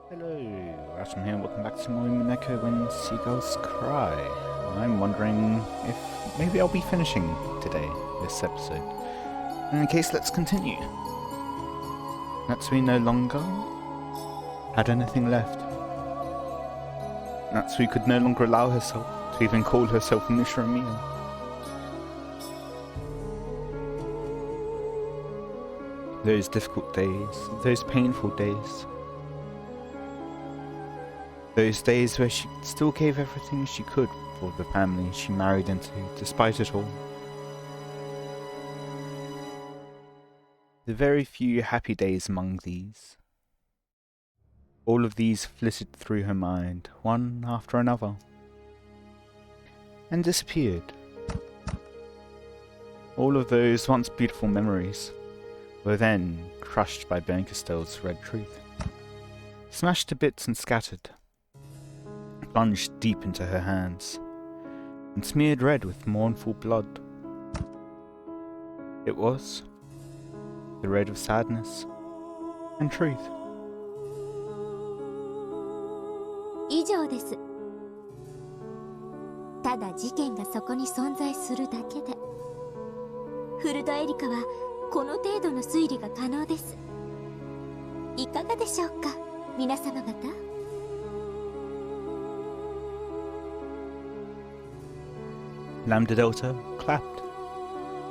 Hello, Watem here, welcome back to more Umineko When Seagulls Cry. I'm wondering if maybe I'll be finishing today, this episode. In any case, let's continue. Natsui no longer had anything left. Natsui could no longer allow herself to even call herself Mishra-mia. Those difficult days, those painful days, those days where she still gave everything she could for the family she married into, despite it all. The very few happy days among these. All of these flitted through her mind, one after another, and disappeared. All of those once beautiful memories were then crushed by Berncastell's red truth, smashed to bits and scattered, plunged deep into her hands, and smeared red with mournful blood. It was the red of sadness and truth. 以上です。ただ事件がそこに存在するだけで、フルドエリカはこの程度の推理が可能です。いかがでしょうか、皆様方。Lambda Delta clapped.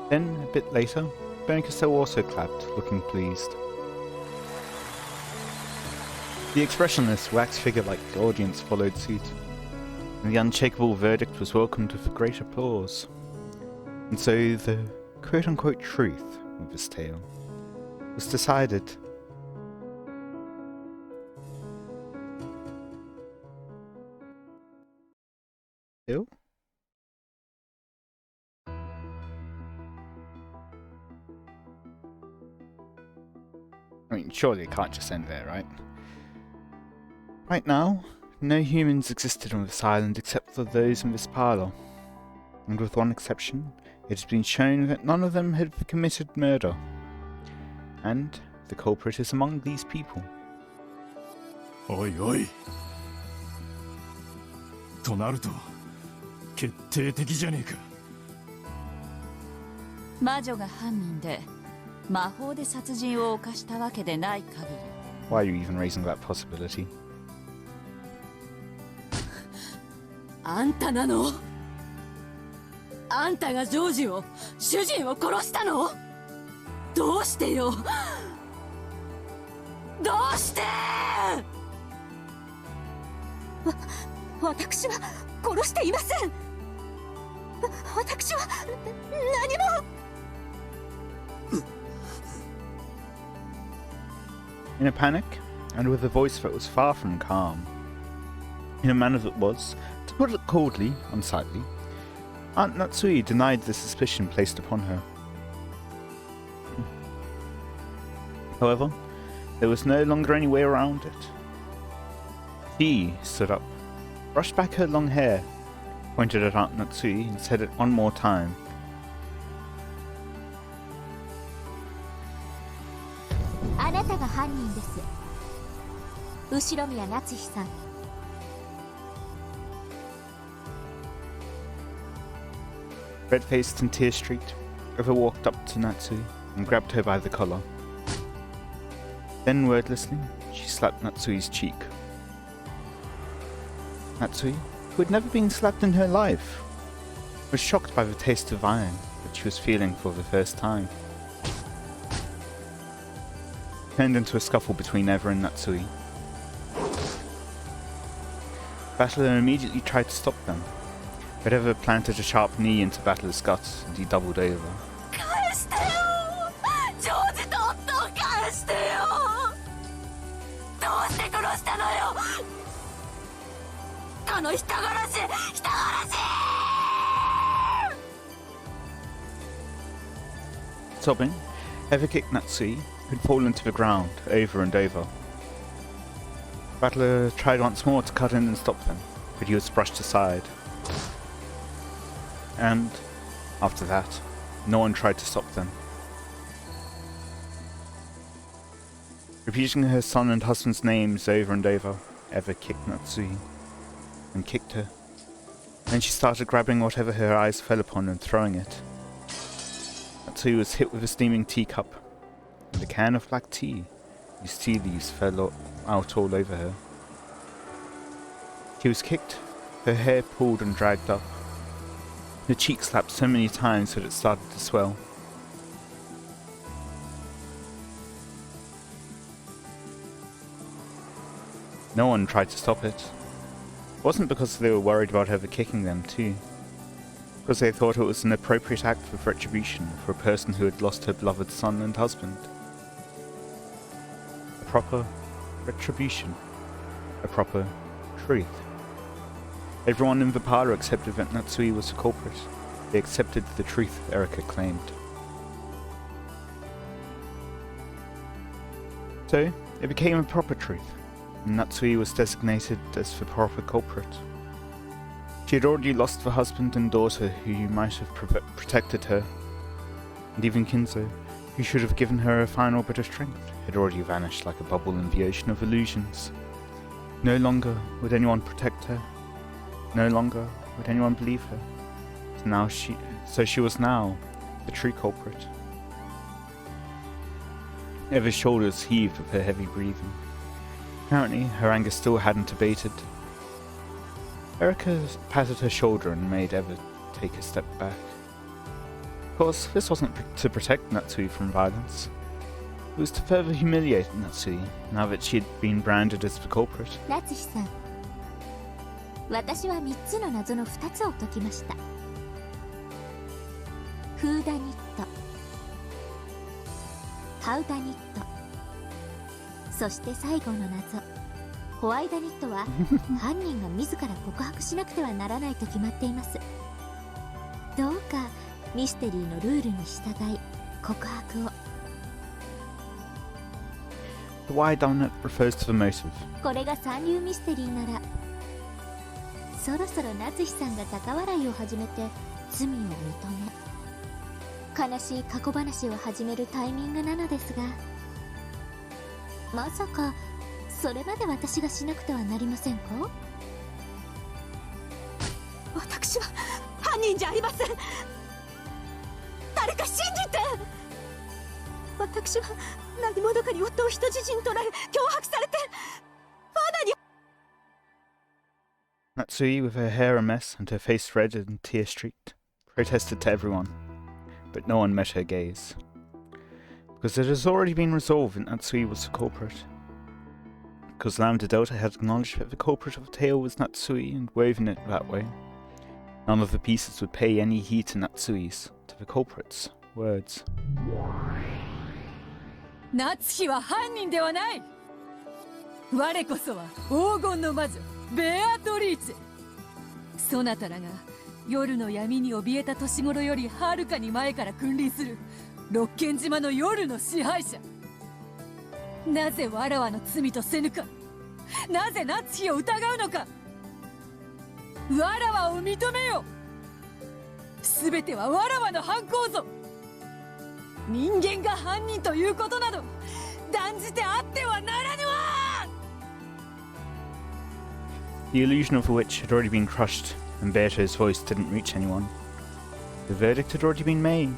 Then, a bit later, Berncassel also clapped, looking pleased. The expressionless wax figure-like audience followed suit, and the unshakable verdict was welcomed with great applause. And so the quote-unquote truth of this tale was decided. Still? I mean, surely it can't just end there, right? Right now, no humans existed on this island except for those in this parlour. And with one exception, it has been shown that none of them had committed murder. And the culprit is among these people. Oi, oi. となると、決定的じゃねえか。魔女が犯人で魔法で殺人を犯したわけでない限り。 Why are you even raising that possibility? あんたなの？あんたがジョージを、主人を殺したの？どうしてよ？どうして？私は殺していません。私は何も。In a panic, and with a voice that was far from calm, in a manner that was, to put it coldly, unsightly, Aunt Natsui denied the suspicion placed upon her. However, there was no longer any way around it. She stood up, brushed back her long hair, pointed at Aunt Natsui and said it one more time. あなたが犯人です。後宮夏日さん。Red-faced and tear-streaked, Eva walked up to Natsui and grabbed her by the collar. Then, wordlessly, she slapped Natsui's cheek. Natsui, who had never been slapped in her life, was shocked by the taste of iron that she was feeling for the first time. It turned into a scuffle between Eva and Natsui. Battler immediately tried to stop them, but Eva planted a sharp knee into Battler's gut and he doubled over. 返してよ！ジョージと夫を返してよ！どうして殺したのよ！この人殺し！人殺し！ Sobbing, Eva kicked Natsui, who'd fallen to the ground over and over. Battler tried once more to cut in and stop them, but he was brushed aside. And, after that, no one tried to stop them. Repeating her son and husband's names over and over, Eva kicked Natsui, and kicked her. Then she started grabbing whatever her eyes fell upon and throwing it. Natsui was hit with a steaming teacup, and a can of black tea, whose tea leaves fell out all over her. She was kicked, her hair pulled and dragged up. Her cheek slapped so many times that it started to swell. No one tried to stop it. It wasn't because they were worried about Eva kicking them too. Because they thought it was an appropriate act of retribution for a person who had lost her beloved son and husband. A proper retribution. A proper truth. Everyone in Vipara accepted that Natsui was the culprit. They accepted the truth Erika claimed. So, it became a proper truth, and Natsui was designated as the proper culprit. She had already lost the husband and daughter who might have protected her, and even Kinzo, who should have given her a final bit of strength, had already vanished like a bubble in the ocean of illusions. No longer would anyone protect her. No longer would anyone believe her. So she was now the true culprit. Eva's shoulders heaved with her heavy breathing. Apparently, her anger still hadn't abated. Erika patted her shoulder and made Eva take a step back. Of course, this wasn't to protect Natsui from violence. It was to further humiliate Natsui, now that she had been branded as the culprit. Natsuhi-san, 私は3つの謎の2つを解きました。フーダニット、ハウダニット、そして最後の謎、ホワイダニットは犯人が自ら告白しなくてはならないと決まっています。どうかミステリーのルールに従い告白を。The why dominant refers to the motive. これが三流ミステリーなら、そろそろ夏日さんが高笑いを始めて罪を認め、悲しい過去話を始めるタイミングなのですが、まさかそれまで私がしなくてはなりませんか？私は犯人じゃありません。誰か信じて。私は何者かに夫を人質に取られ、脅迫されて罠に。Natsui, with her hair a mess and her face red and tear-streaked, protested to everyone, but no one met her gaze. Because it has already been resolved that Natsui was the culprit. Because Lambda Delta had acknowledged that the culprit of the tale was Natsui and woven it that way. None of the pieces would pay any heed to Natsui's, to the culprit's, words. 夏日は犯人ではない。我こそは黄金の魔女ベアトリーチェ。そなたらが夜の闇に怯えた年頃よりはるかに前から君臨する六軒島の夜の支配者。なぜわらわの罪とせぬか。なぜ夏日を疑うのか。わらわを認めよ。すべてはわらわの犯行ぞ。人間が犯人ということなど断じてあってはならぬわ。 The illusion of the witch had already been crushed, and Beato's voice didn't reach anyone. The verdict had already been made.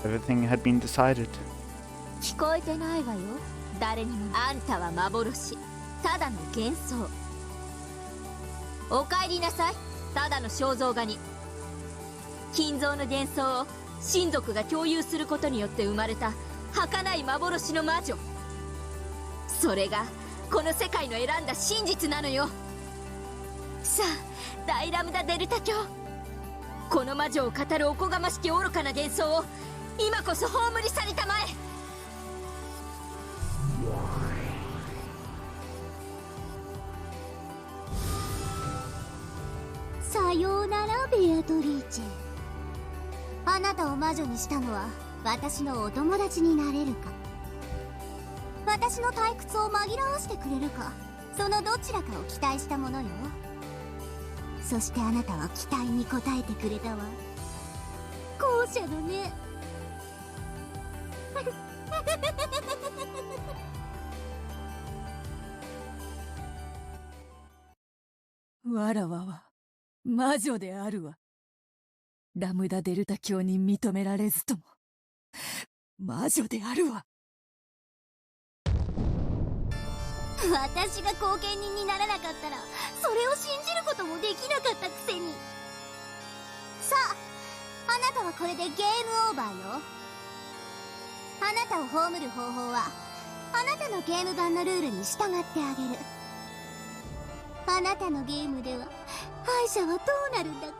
Everything had been decided. 聞こえてないわよ。誰にも。あんたは幻。ただの幻想。お帰りなさい。ただの肖像画に。金蔵の幻想を親族が共有することによって生まれた儚い幻の魔女。それがこの世界の選んだ真実なのよ。さあ、大ラムダデルタ教。この魔女を語るおこがましき愚かな幻想を今こそ葬り去りたまえ。さようならベアトリーチェ。あなたを魔女にしたのは私のお友達になれるか、私の退屈を紛らわしてくれるか、そのどちらかを期待したものよ。そしてあなたは期待に応えてくれたわ。後者のね。わらわは魔女であるわ。ラムダデルタ教に認められずとも魔女であるわ。私が後見人にならなかったらそれを信じることもできなかったくせに。さあ、あなたはこれでゲームオーバーよ。あなたを葬る方法はあなたのゲーム版のルールに従ってあげる。あなたのゲームでは敗者はどうなるんだっけ。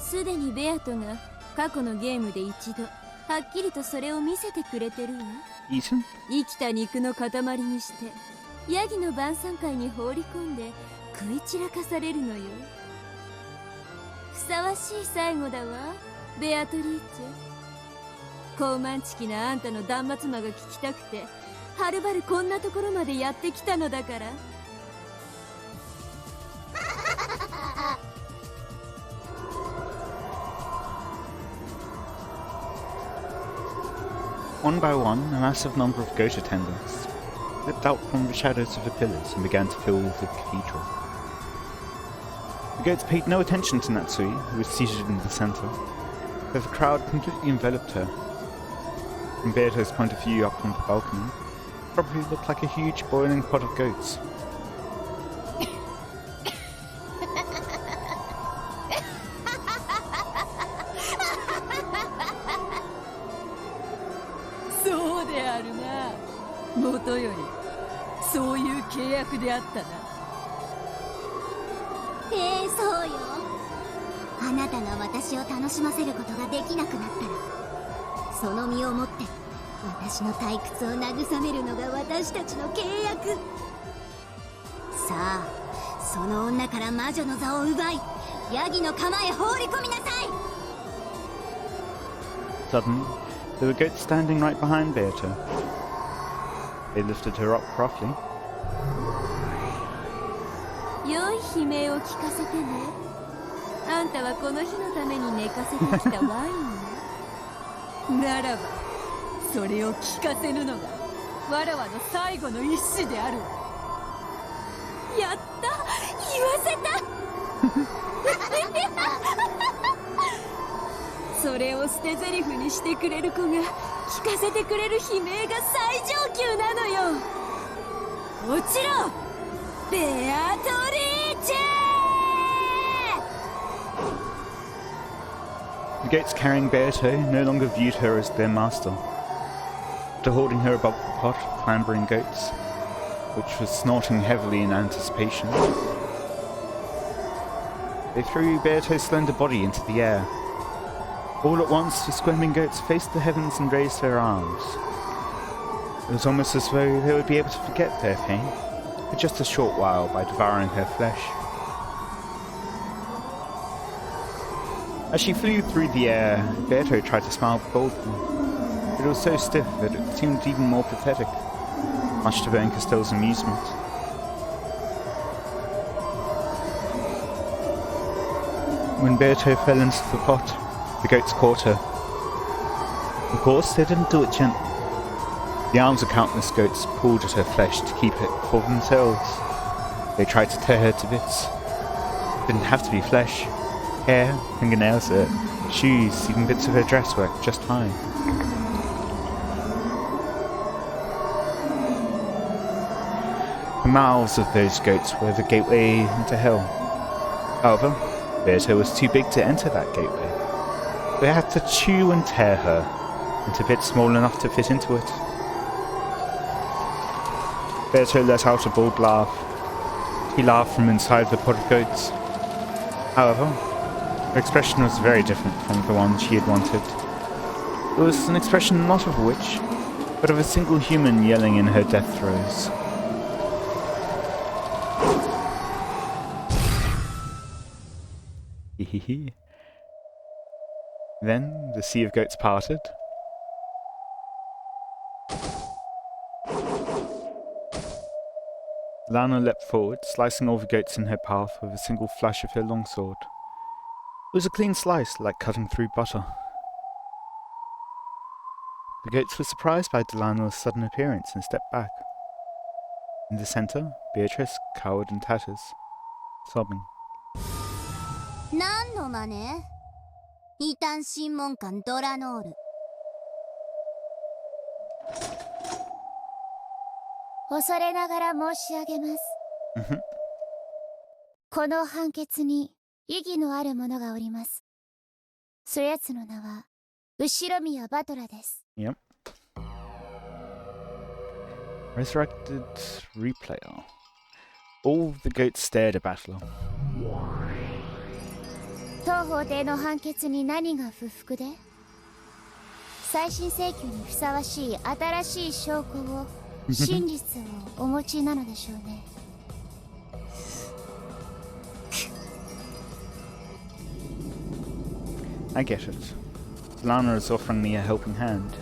すでにベアトが過去のゲームで一度はっきりとそれを見せてくれてるわ。Eaten? 生きた肉の塊にしてヤギの晩餐会に放り込んで食い散らかされるのよ。ふさわしい最後だわ、ベアトリーチェ。高慢ちきなあんたの断末魔が聞きたくてはるばるこんなところまでやってきたのだから。One by one, a massive number of goat attendants slipped out from the shadows of the pillars and began to fill the cathedral. The goats paid no attention to Natsui, who was seated in the centre, but the crowd completely enveloped her. From Beato's point of view up on the balcony, it probably looked like a huge boiling pot of goats. そうであるな。もとよりそういう契約であったな。そうよ。あなたが私を楽しませることができなくなったらその身をもって私の退屈を慰めるのが私たちの契約。さあ、その女から魔女の座を奪いヤギの釜へ放り込みなさい。 Suddenly, there were goats standing right behind Beato. They lifted her up roughly. 良い悲鳴を聞かせてね。あんたはこの日のために寝かせてきたワインならばそれを聞かせぬのがわらわの最後の一子であるわ。やった、言わせたそれを捨て台詞にしてくれる子が聞かせてくれる悲鳴が最上級なのよ。もちろんベアトリーチェ。 The goats carrying Beato no longer viewed her as their master. After holding her above the pot of clambering goats, which was snorting heavily in anticipation, they threw Beato's slender body into the air. All at once, the squirming goats faced the heavens and raised their arms. It was almost as though they would be able to forget their pain for just a short while by devouring her flesh. As she flew through the air, Beato tried to smile boldly, but it was so stiff that it seemed even more pathetic, much to Ben Castell's amusement. When Beato fell into the pot, the goats caught her. Of course, they didn't do it gently. The arms of countless goats pulled at her flesh to keep it for themselves. They tried to tear her to bits. It didn't have to be flesh. Hair, fingernails, shoes, even bits of her dress worked just fine. The mouths of those goats were the gateway into hell. However, Beato was too big to enter that gateway. They had to chew and tear her into bits small enough to fit into it. Beato let out a bold laugh. He laughed from inside the pot of goats. However, her expression was very different from the one she had wanted. It was an expression not of a witch, but of a single human yelling in her death throes. Hehehe. Then the sea of goats parted. Lana leapt forward, slicing all the goats in her path with a single flash of her longsword. It was a clean slice, like cutting through butter. The goats were surprised by Delano's sudden appearance and stepped back. In the center, Beatrice, cowered in tatters, sobbing. 何の真似？異端審問官ドラノール。恐れながら申し上げます。この判決に意義のある者がおります。そやつの名は後宮バトラです。Yep. Resurrected replayer. All the goats stared at Battler. 当法廷の判決に何が不服で？再審請求にふさわしい新しい証拠を、真実をお持ちなのでしょうね。I get it. Lana is offering me a helping hand.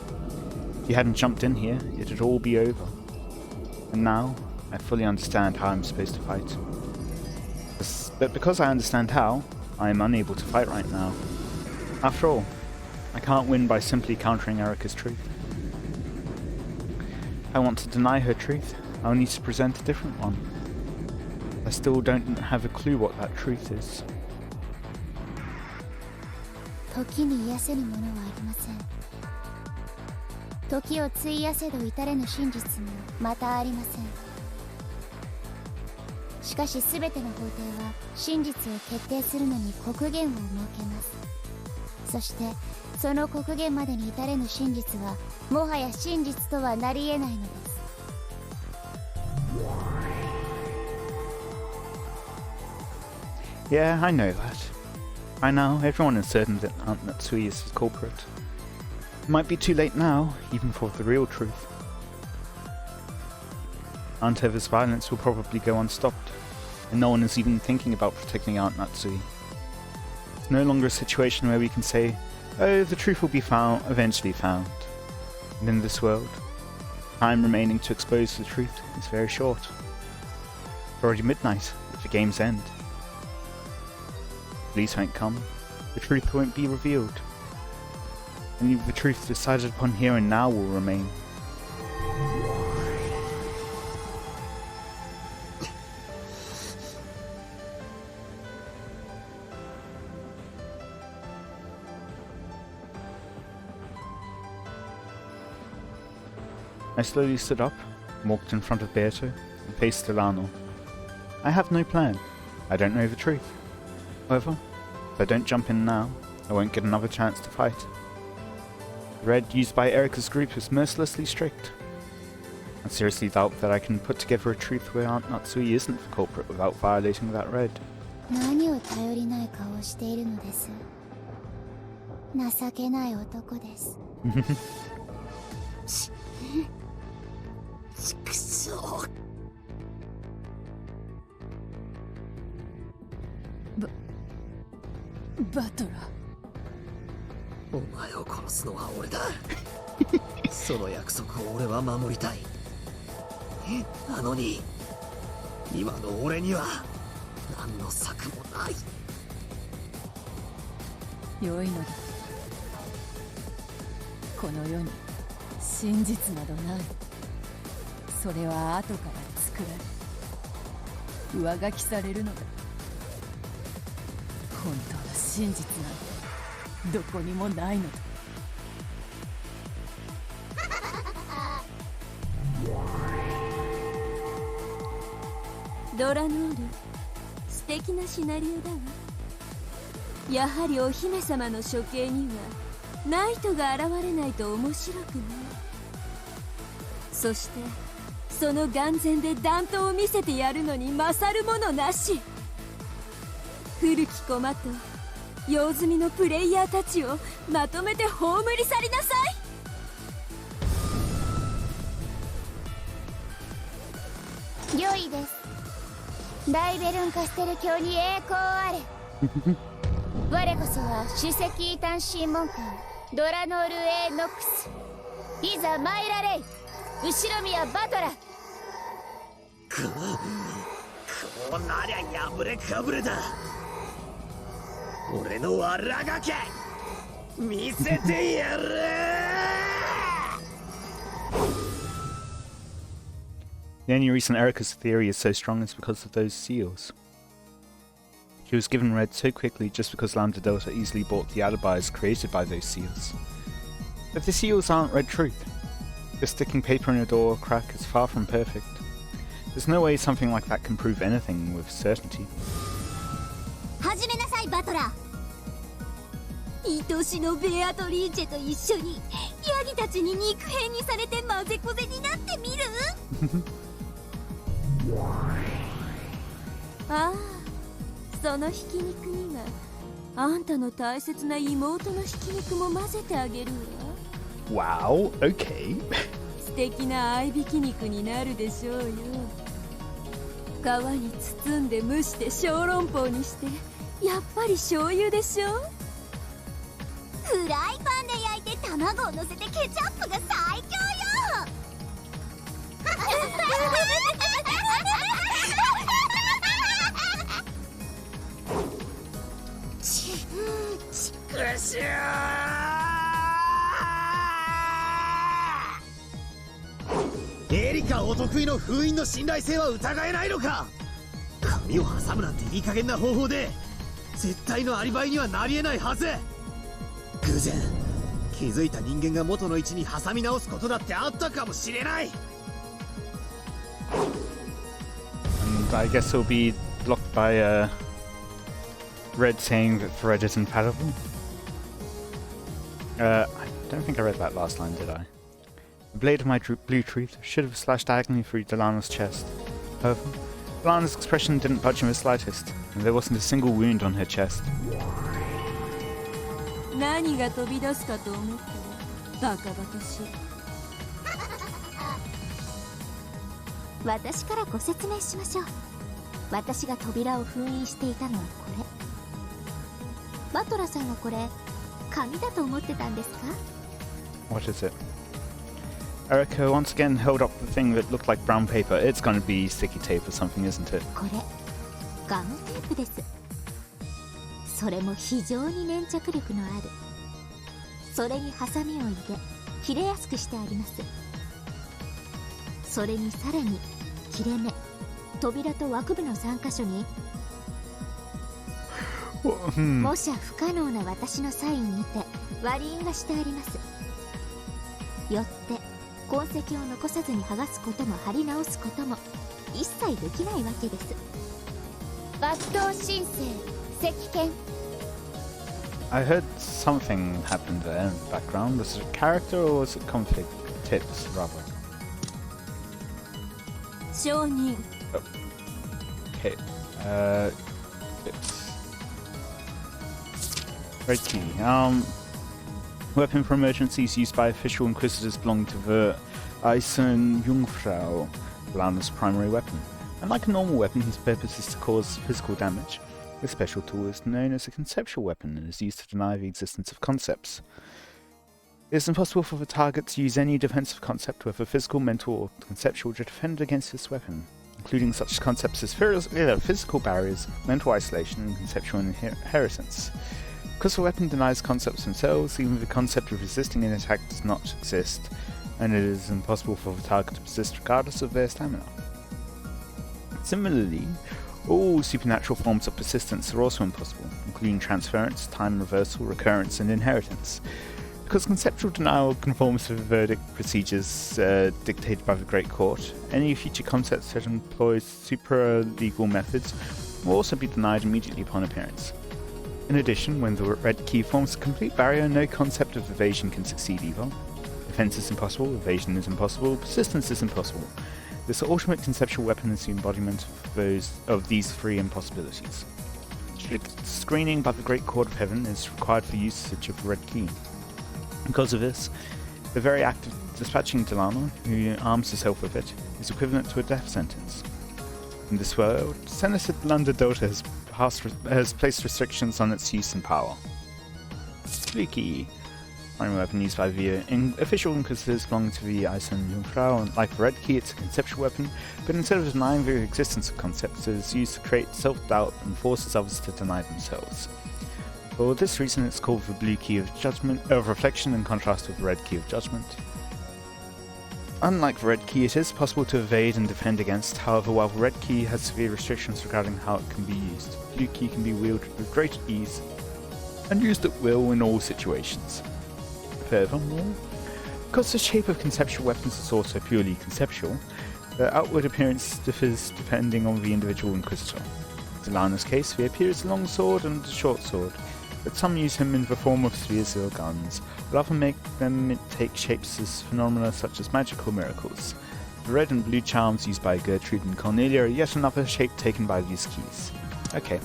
If you hadn't jumped in here, it'd all be over. And now, I fully understand how I'm supposed to fight. But because I understand how, I am unable to fight right now. After all, I can't win by simply countering Erika's truth. If I want to deny her truth, I'll need to present a different one. I still don't have a clue what that truth is. 時に癒せぬものはありません。時を費やせど至れぬ真実もまたありません。しかし全ての法廷は真実を決定するのに刻限を設けます。そしてその刻限までに至れぬ真実はもはや真実とはなり得ないのです。Yeah, I know that. By now, everyone is certain that Aunt Natsui is the culprit. It might be too late now, even for the real truth. Aunt Eva's violence will probably go unstopped, and no one is even thinking about protecting Aunt Natsui. It's no longer a situation where we can say, oh, the truth will be eventually found. And in this world, time remaining to expose the truth is very short. It's already midnight at the game's end. Police won't come, the truth won't be revealed. Only the truth decided upon here and now will remain. I slowly stood up, walked in front of Beato, and faced Delano. I have no plan. I don't know the truth. However, if I don't jump in now, I won't get another chance to fight. The red used by Erika's group is mercilessly strict. I seriously doubt that I can put together a truth where Aunt Natsui isn't the culprit without violating that red. 何を頼りない顔をしているのです。情けない男です。ちくしょう。バトラー。お前を殺すのは俺だ。その約束を俺は守りたい。なのに今の俺には何の策もない。良いのだ。この世に真実などない。それは後から作られ上書きされるのだ。本当の真実なんてどこにもないのだ。ドラノール、素敵なシナリオだわ。やはりお姫様の処刑にはナイトが現れないと面白くない。そしてその眼前で弾頭を見せてやるのに勝るものなし。古き駒と用済みのプレイヤーたちをまとめて葬り去りなさい。良いです。ライベルンカステル教に栄光あれ。我こそは首席異端審問官ドラノール・エノックス。いざ参られい、後宮バトラ。こうなりゃ破れかぶれだ。俺のわらがけ見せてやる。The only reason Erika's theory is so strong is because of those seals. She was given red so quickly just because Lambda Delta easily bought the alibis created by those seals. But the seals aren't red truth. Just sticking paper in a door crack is far from perfect. There's no way something like that can prove anything with certainty. 始めなさいバトラー。愛しのベアトリーチェと一緒にヤギたちに肉片にされて混ぜこぜになってみるああ、そのひき肉にはあんたの大切な妹のひき肉も混ぜてあげるWow, わ。okay. 素敵な合いびき肉になるでしょうよ。皮に包んで蒸して小籠包にしてやっぱり醤油でしょ。フライパンで焼いて卵を乗せてケチャップが最強よちくしょう。エリカお得意の封印の信頼性は疑えないのか。髪を挟むなんていい加減な方法で絶対のアリバイにはなりえないはず。偶然気づいた人間が元の位置に挟み直すことだってあったかもしれない。 And I guess it'll be blocked by Red saying that Red is infallible. I don't think I read that last line, did I? The blade of my blue truth should have slashed diagonally through Delana's chest. However, Delana's expression didn't budge in the slightest, and there wasn't a single wound on her chest. 何が飛び出すかと思ったらバカバカしい。私からご説明しましょう。私が扉を封印していたのはこれ。バトラさんはこれ紙だと思ってたんですか？ What is it? Erika once again held up the thing that looked like brown paper. It's gonna be sticky tape or something, isn't it? これガムテープです。それも非常に粘着力のある。それにハサミを入れ切れやすくしてあります。それにさらに切れ目、扉と枠部の3箇所に模写不可能な私のサインにて割り印がしてあります。よって痕跡を残さずに剥がすことも貼り直すことも一切できないわけです。抜刀申請石剣。 I heard something happened there in the background. Was it a character or was it conflict tips rather? 証人。 Okay. It's red key. Weapon for emergencies used by official inquisitors belonging to the Eisenjungfrau, Lana's primary weapon. Unlike a normal weapon whose purpose is to cause physical damage, this special tool is known as a conceptual weapon and is used to deny the existence of concepts. It is impossible for the target to use any defensive concept, whether physical, mental, or conceptual, to defend against this weapon, including such concepts as physical barriers, mental isolation, and conceptual inheritance. Because the weapon denies concepts themselves, even the concept of resisting an attack does not exist, and it is impossible for the target to persist regardless of their stamina. Similarly, all supernatural forms of persistence are also impossible, including transference, time reversal, recurrence, and inheritance. Because conceptual denial conforms to the verdict procedures dictated by the Great Court, any future concepts that employ supra-legal methods will also be denied immediately upon appearance. In addition, when the red key forms a complete barrier, no concept of evasion can succeed either. Defense is impossible, evasion is impossible, persistence is impossible. This ultimate conceptual weapon is the embodiment of these three impossibilities. Strict screening by the Great Court of Heaven is required for usage of the red key. Because of this, the very act of dispatching Delana, who arms herself with it, is equivalent to a death sentence. In this world, Senator Lambda Delta has placed restrictions on its use and power. Blue key. Primary weapon used by the official inquisitors belonging to the Eisenjungfrau, and like the red key, it's a conceptual weapon, but instead of denying the existence of concepts, it is used to create self-doubt and forces others to deny themselves. For this reason, it's called the blue key of judgment, of reflection, in contrast with the red key of judgment. Unlike the red key, it is possible to evade and defend against. However, while the red key has severe restrictions regarding how it can be used, the blue key can be wielded with great ease and used at will in all situations. Furthermore, because the shape of conceptual weapons is also purely conceptual, their outward appearance differs depending on the individual Inquisitor. In Delano's case, they appear as a long sword and a short sword, but some use him in the form of spears or guns, while others make them take shapes as phenomena such as magical miracles. The red and blue charms used by Gertrude and Cornelia are yet another shape taken by these keys. Okay.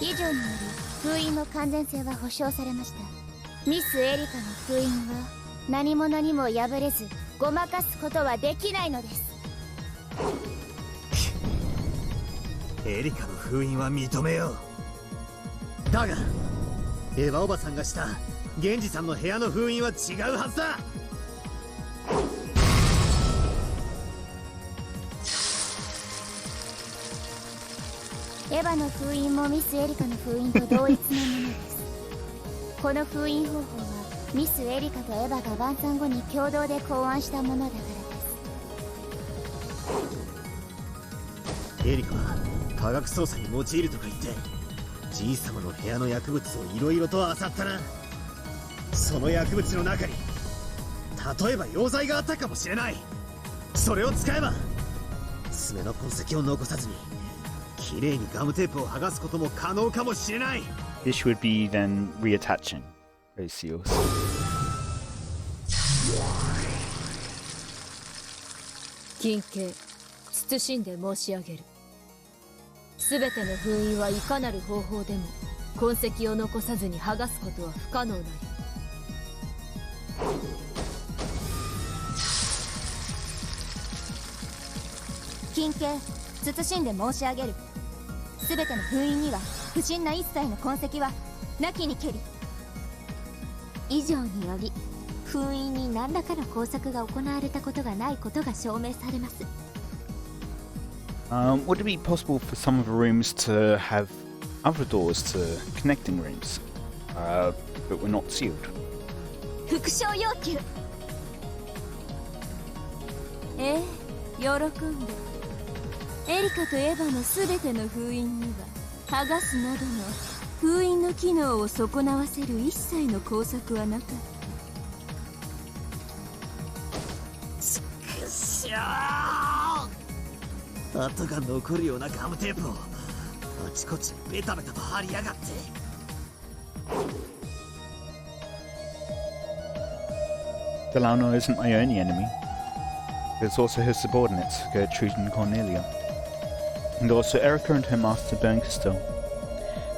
以上により封印の完全性は保証されました。ミスエリカの封印は何者にも破れずごまかすことはできないのです。エリカの封印は認めよう。だがエヴァおばさんがした源氏さんの部屋の封印は違うはずだ。エヴァの封印もミスエリカの封印と同一のものです。この封印方法はミスエリカとエヴァが晩餐後に共同で考案したものだからです。エリカは科学操作に用いるとか言ってじい様の部屋の薬物をいろいろと漁ったな。その薬物の中に例えば溶剤があったかもしれない。それを使えば爪の痕跡を残さずにきれいにガムテープを剥がすことも可能かもしれない。 This would be then reattaching those seals. 金慶、謹んで申し上げる。すべての封印はいかなる方法でも痕跡を残さずに剥がすことは不可能なり。金慶、謹んで申し上げる。すべての封印には不審な一切の痕跡はなきにけり。以上により封印に何らかの工作が行われたことがないことが証明されます。Would it be possible for some of the rooms to have other doors to connecting rooms, but were not sealed? 復唱要求。喜んで。エリカとエヴァのすべての封印には剥がすなどの封印の機能を損なわせる一切の工作はなかった。ちくしょー、跡が残るようなガムテープをあちこちベタベタと貼りやがって。Delano isn't my only enemy. There's also his subordinates, Gertrude and Cornelia. And also Erica and her master Bernkastel.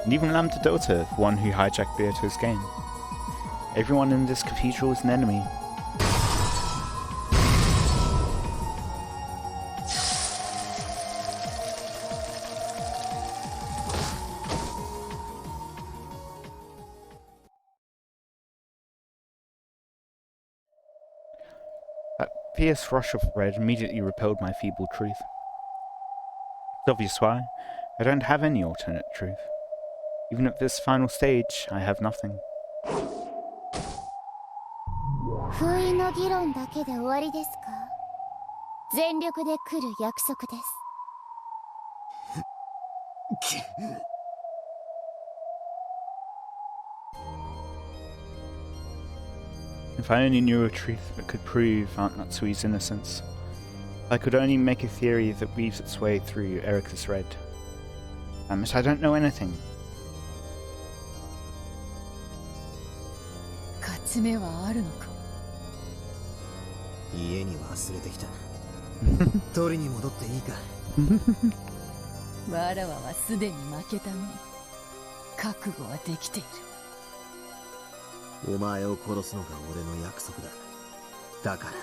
And even Lambda Delta, the one who hijacked Beato's game. Everyone in this cathedral is an enemy. That fierce rush of red immediately repelled my feeble truth. It's obvious why. I don't have any alternate truth. Even at this final stage, I have nothing. 封印の議論だけで終わりですか？全力で来る約束です。If I only knew a truth that could prove Aunt Natsui's innocence, I could only make a theory that weaves its way through Erica's red. Damn it, I don't know anything. 勝ち目はあるのか。家に忘れてきた。取りに戻っていいか。わらわはすでに負けたの。覚悟はできている。お前を殺すのが俺の約束だ。だから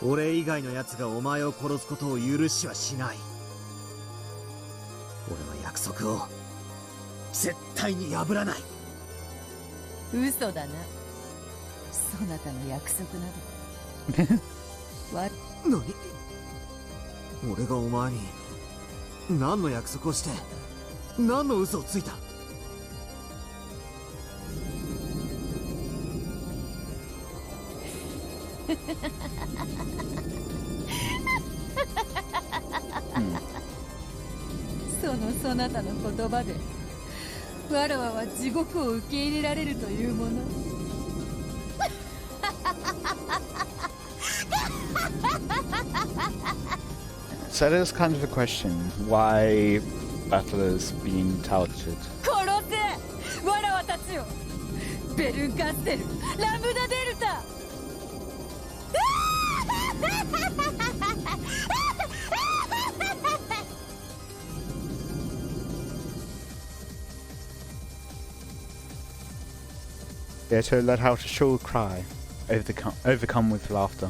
俺以外の奴がお前を殺すことを許しはしない。俺は約束を絶対に破らない。嘘だな。そなたの約束など。何？俺がお前に何の約束をして何の嘘をついた？そのそなたの言葉でわらわは地獄を受け入れられるというもの。So there's kind of a question why battlers being touted. 殺せわらわたちよ。ベルンカステルラムダデルタ。Yeto let out a shrill cry, overcome with laughter.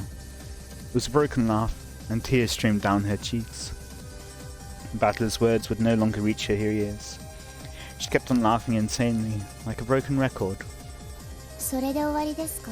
It was a broken laugh, and tears streamed down her cheeks. The battler's words would no longer reach her ears. She kept on laughing insanely, like a broken record. それで終わりですか？